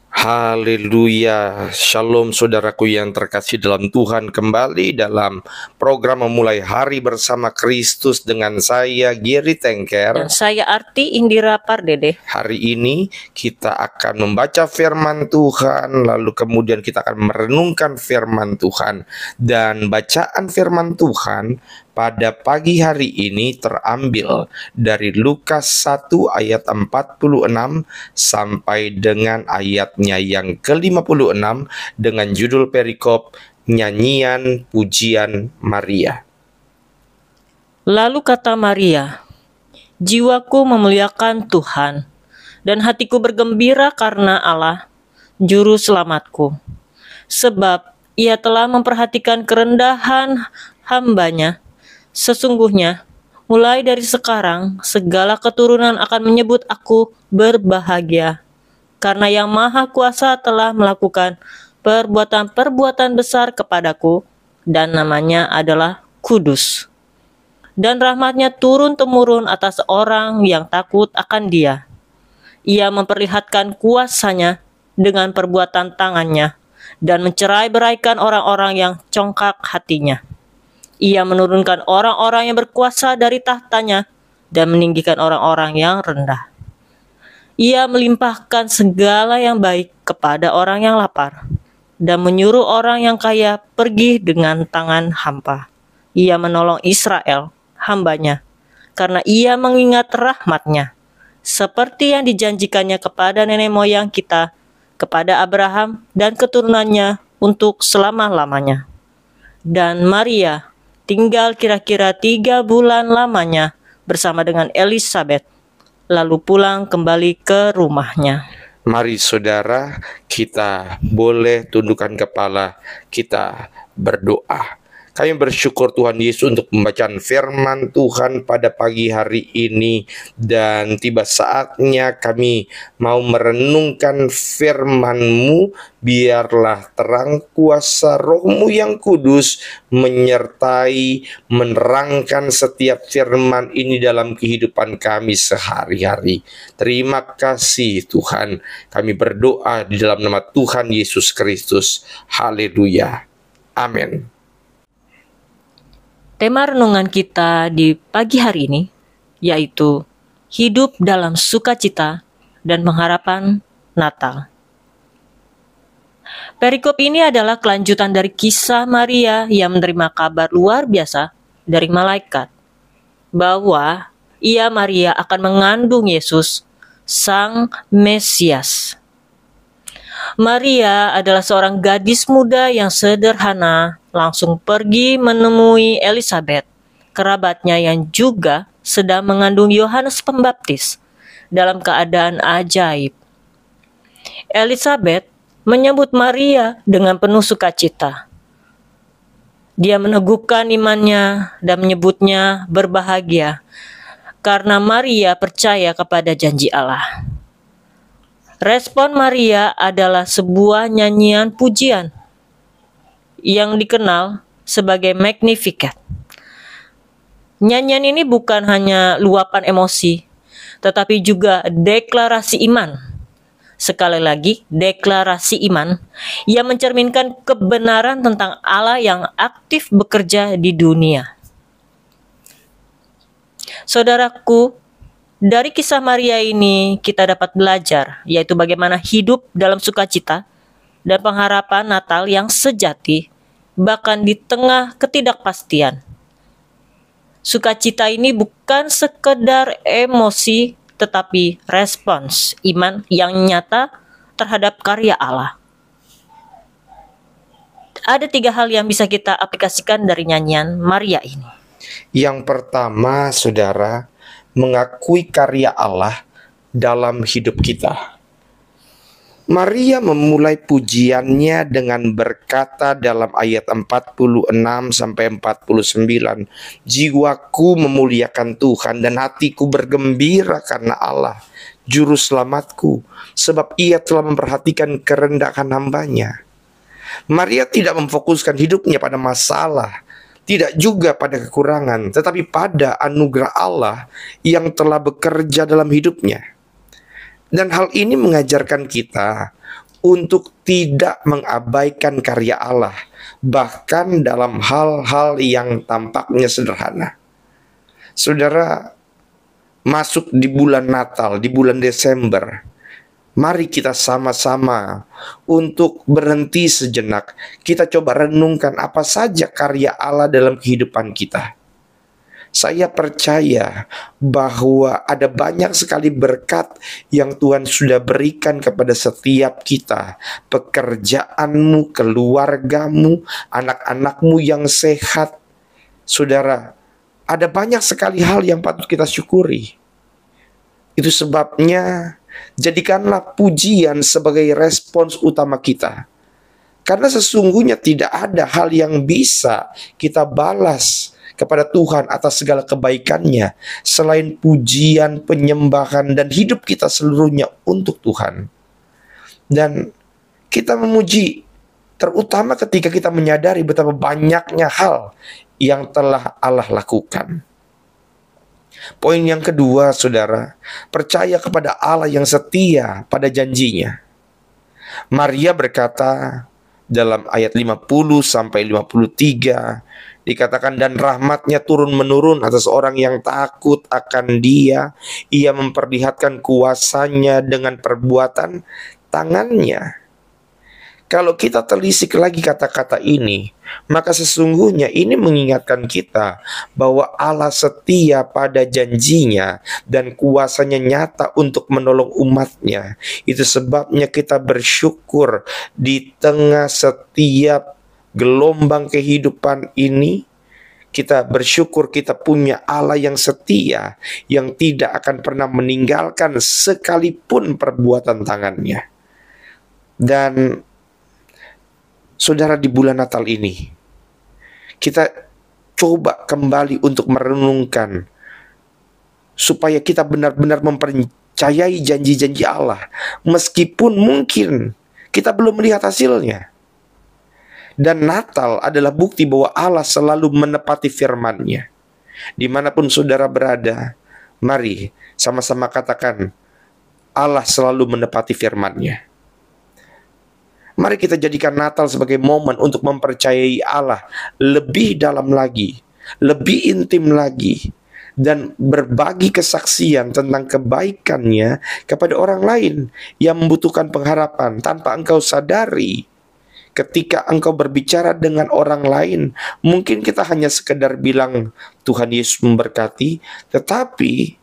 Haleluya, shalom saudaraku yang terkasih dalam Tuhan. Kembali dalam program memulai hari bersama Kristus dengan saya Giri Tengker. Dan saya Arti Indira Pardede. Hari ini kita akan membaca firman Tuhan, lalu kemudian kita akan merenungkan firman Tuhan. Dan bacaan firman Tuhan pada pagi hari ini terambil dari Lukas 1 ayat 46 sampai dengan ayatnya yang ke-56 dengan judul perikop Nyanyian Pujian Maria. Lalu kata Maria, "Jiwaku memuliakan Tuhan, dan hatiku bergembira karena Allah, Juru Selamatku. Sebab Ia telah memperhatikan kerendahan hamba-Nya. Sesungguhnya, mulai dari sekarang, segala keturunan akan menyebut aku berbahagia, karena Yang Maha Kuasa telah melakukan perbuatan-perbuatan besar kepadaku, dan namanya adalah Kudus. Dan rahmat-Nya turun-temurun atas orang yang takut akan Dia. Ia memperlihatkan kuasa-Nya dengan perbuatan tangan-Nya, dan mencerai-beraikan orang-orang yang congkak hatinya. Ia menurunkan orang-orang yang berkuasa dari tahtanya, dan meninggikan orang-orang yang rendah. Ia melimpahkan segala yang baik kepada orang yang lapar, dan menyuruh orang yang kaya pergi dengan tangan hampa. Ia menolong Israel, hamba-Nya, karena Ia mengingat rahmat-Nya, seperti yang dijanjikannya kepada nenek moyang kita, kepada Abraham dan keturunannya untuk selama-lamanya. Dan Maria tinggal kira-kira 3 bulan lamanya bersama dengan Elisabet, lalu pulang kembali ke rumahnya." Mari saudara, kita boleh tundukkan kepala, kita berdoa. Kami bersyukur Tuhan Yesus untuk pembacaan firman Tuhan pada pagi hari ini. Dan tiba saatnya kami mau merenungkan firman-Mu. Biarlah terang kuasa Roh-Mu yang kudus menyertai, menerangkan setiap firman ini dalam kehidupan kami sehari-hari. Terima kasih Tuhan. Kami berdoa di dalam nama Tuhan Yesus Kristus. Haleluya. Amin. Tema renungan kita di pagi hari ini yaitu hidup dalam sukacita dan pengharapan Natal. Perikop ini adalah kelanjutan dari kisah Maria yang menerima kabar luar biasa dari malaikat bahwa ia Maria akan mengandung Yesus, Sang Mesias. Maria adalah seorang gadis muda yang sederhana, langsung pergi menemui Elisabet, kerabatnya yang juga sedang mengandung Yohanes Pembaptis dalam keadaan ajaib. Elisabet menyambut Maria dengan penuh sukacita. Dia meneguhkan imannya dan menyebutnya berbahagia karena Maria percaya kepada janji Allah. Respon Maria adalah sebuah nyanyian pujian yang dikenal sebagai Magnificat. Nyanyian ini bukan hanya luapan emosi, tetapi juga deklarasi iman. Sekali lagi, deklarasi iman yang mencerminkan kebenaran tentang Allah yang aktif bekerja di dunia. Saudaraku, dari kisah Maria ini kita dapat belajar, yaitu bagaimana hidup dalam sukacita dan pengharapan Natal yang sejati, bahkan di tengah ketidakpastian. Sukacita ini bukan sekedar emosi, tetapi respons iman yang nyata terhadap karya Allah. Ada 3 hal yang bisa kita aplikasikan dari nyanyian Maria ini. Yang pertama, saudara, mengakui karya Allah dalam hidup kita. Maria memulai pujiannya dengan berkata dalam ayat 46 sampai 49, "Jiwaku memuliakan Tuhan dan hatiku bergembira karena Allah, Juru Selamatku, sebab Ia telah memperhatikan kerendahan hamba-Nya." Maria tidak memfokuskan hidupnya pada masalah, tidak juga pada kekurangan, tetapi pada anugerah Allah yang telah bekerja dalam hidupnya. Dan hal ini mengajarkan kita untuk tidak mengabaikan karya Allah, bahkan dalam hal-hal yang tampaknya sederhana. Saudara, masuk di bulan Natal, di bulan Desember, mari kita sama-sama untuk berhenti sejenak. Kita coba renungkan apa saja karya Allah dalam kehidupan kita. Saya percaya bahwa ada banyak sekali berkat yang Tuhan sudah berikan kepada setiap kita. Pekerjaanmu, keluargamu, anak-anakmu yang sehat. Saudara, ada banyak sekali hal yang patut kita syukuri. Itu sebabnya jadikanlah pujian sebagai respons utama kita. Karena sesungguhnya tidak ada hal yang bisa kita balas kepada Tuhan atas segala kebaikannya selain pujian, penyembahan, dan hidup kita seluruhnya untuk Tuhan. Dan kita memuji terutama ketika kita menyadari betapa banyaknya hal yang telah Allah lakukan. Poin yang kedua, saudara, percaya kepada Allah yang setia pada janjinya. Maria berkata dalam ayat 50 sampai 53, dikatakan, dan rahmatnya turun-menurun atas orang yang takut akan Dia. Ia memperlihatkan kuasanya dengan perbuatan tangannya. Kalau kita telisik lagi kata-kata ini, maka sesungguhnya ini mengingatkan kita bahwa Allah setia pada janjinya dan kuasanya nyata untuk menolong umatnya. Itu sebabnya kita bersyukur di tengah setiap gelombang kehidupan ini. Kita bersyukur kita punya Allah yang setia, yang tidak akan pernah meninggalkan sekalipun perbuatan tangannya. Dan saudara, di bulan Natal ini kita coba kembali untuk merenungkan supaya kita benar-benar mempercayai janji-janji Allah, meskipun mungkin kita belum melihat hasilnya. Dan Natal adalah bukti bahwa Allah selalu menepati firman-Nya. Dimanapun saudara berada, mari sama-sama katakan, Allah selalu menepati firman-Nya. Mari kita jadikan Natal sebagai momen untuk mempercayai Allah lebih dalam lagi, lebih intim lagi, dan berbagi kesaksian tentang kebaikan-Nya kepada orang lain yang membutuhkan pengharapan tanpa engkau sadari. Ketika engkau berbicara dengan orang lain, mungkin kita hanya sekedar bilang Tuhan Yesus memberkati, tetapi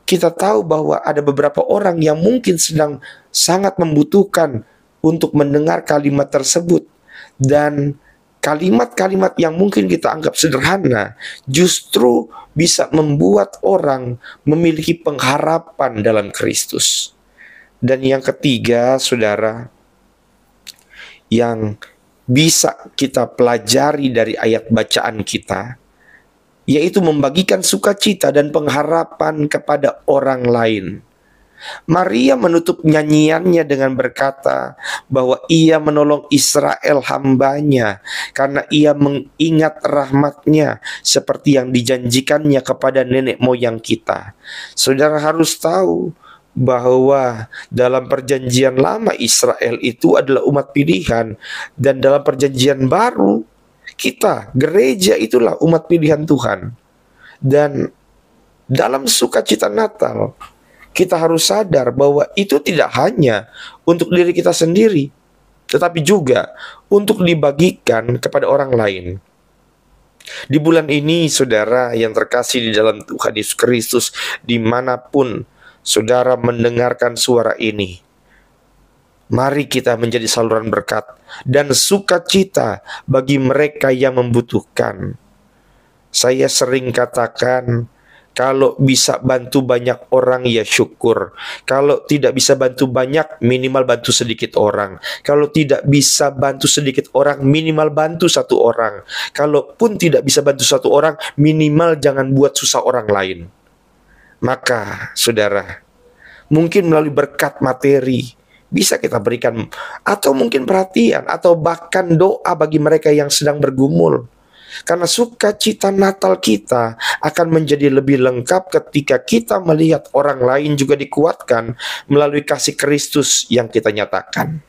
kita tahu bahwa ada beberapa orang yang mungkin sedang sangat membutuhkan untuk mendengar kalimat tersebut. Dan kalimat-kalimat yang mungkin kita anggap sederhana justru bisa membuat orang memiliki pengharapan dalam Kristus. Dan yang ketiga, saudara, yang bisa kita pelajari dari ayat bacaan kita, yaitu membagikan sukacita dan pengharapan kepada orang lain. Maria menutup nyanyiannya dengan berkata bahwa ia menolong Israel hambanya karena ia mengingat rahmat-Nya seperti yang dijanjikannya kepada nenek moyang kita. Saudara harus tahu bahwa dalam perjanjian lama Israel itu adalah umat pilihan, dan dalam perjanjian baru kita, gereja, itulah umat pilihan Tuhan. Dan dalam sukacita Natal kita harus sadar bahwa itu tidak hanya untuk diri kita sendiri, tetapi juga untuk dibagikan kepada orang lain. Di bulan ini, saudara yang terkasih di dalam Tuhan Yesus Kristus, dimanapun saudara mendengarkan suara ini, mari kita menjadi saluran berkat dan sukacita bagi mereka yang membutuhkan. Saya sering katakan, kalau bisa bantu banyak orang ya syukur. Kalau tidak bisa bantu banyak, minimal bantu sedikit orang. Kalau tidak bisa bantu sedikit orang, minimal bantu satu orang. Kalaupun tidak bisa bantu satu orang, minimal jangan buat susah orang lain. Maka saudara, mungkin melalui berkat materi bisa kita berikan, atau mungkin perhatian, atau bahkan doa bagi mereka yang sedang bergumul. Karena sukacita Natal kita akan menjadi lebih lengkap ketika kita melihat orang lain juga dikuatkan melalui kasih Kristus yang kita nyatakan.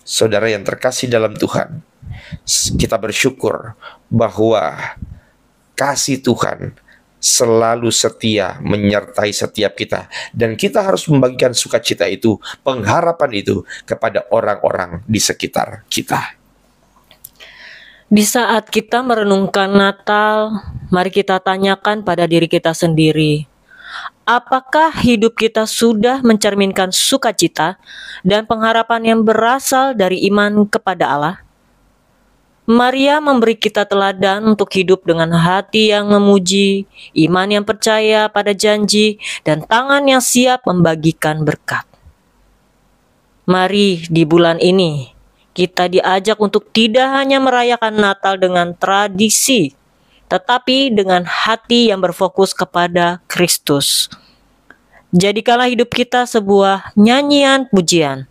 Saudara yang terkasih dalam Tuhan, kita bersyukur bahwa kasih Tuhan selalu setia menyertai setiap kita, dan kita harus membagikan sukacita itu, pengharapan itu kepada orang-orang di sekitar kita. Di saat kita merenungkan Natal, mari kita tanyakan pada diri kita sendiri, apakah hidup kita sudah mencerminkan sukacita dan pengharapan yang berasal dari iman kepada Allah? Maria memberi kita teladan untuk hidup dengan hati yang memuji, iman yang percaya pada janji, dan tangan yang siap membagikan berkat. Mari di bulan ini kita diajak untuk tidak hanya merayakan Natal dengan tradisi, tetapi dengan hati yang berfokus kepada Kristus. Jadikanlah hidup kita sebuah nyanyian pujian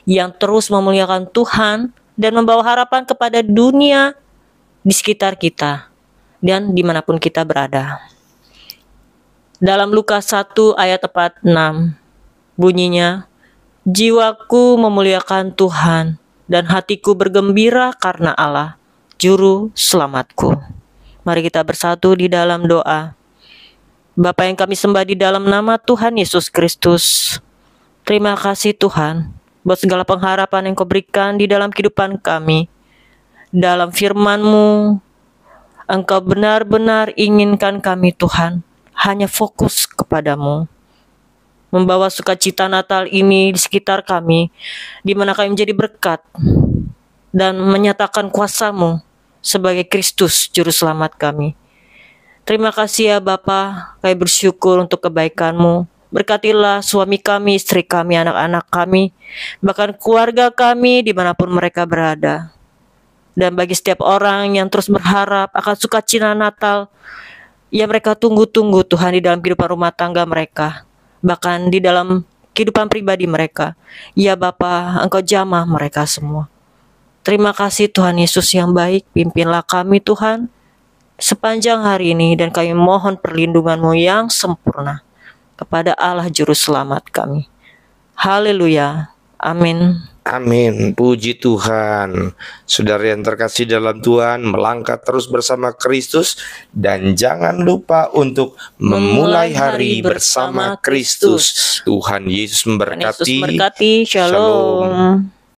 yang terus memuliakan Tuhan dan membawa harapan kepada dunia di sekitar kita dan dimanapun kita berada. Dalam Lukas 1 ayat 46 bunyinya, jiwaku memuliakan Tuhan dan hatiku bergembira karena Allah, Juru Selamatku. Mari kita bersatu di dalam doa. Bapa yang kami sembah di dalam nama Tuhan Yesus Kristus, terima kasih Tuhan buat segala pengharapan yang Kau berikan di dalam kehidupan kami. Dalam firman-Mu, Engkau benar-benar inginkan kami Tuhan hanya fokus kepadamu. Membawa sukacita Natal ini di sekitar kami, di mana kami menjadi berkat dan menyatakan kuasa-Mu sebagai Kristus Juru Selamat kami. Terima kasih ya Bapa, kami bersyukur untuk kebaikan-Mu. Berkatilah suami kami, istri kami, anak-anak kami, bahkan keluarga kami dimanapun mereka berada. Dan bagi setiap orang yang terus berharap akan sukacita Natal, yang mereka tunggu-tunggu Tuhan di dalam kehidupan rumah tangga mereka, bahkan di dalam kehidupan pribadi mereka. Ya Bapa, Engkau jamah mereka semua. Terima kasih Tuhan Yesus yang baik, pimpinlah kami Tuhan sepanjang hari ini, dan kami mohon perlindungan-Mu yang sempurna kepada Allah Juru Selamat kami. Haleluya. Amin. Amin. Puji Tuhan. Saudara yang terkasih dalam Tuhan, melangkah terus bersama Kristus, dan jangan lupa untuk memulai hari bersama Kristus. Tuhan Yesus memberkati. Shalom.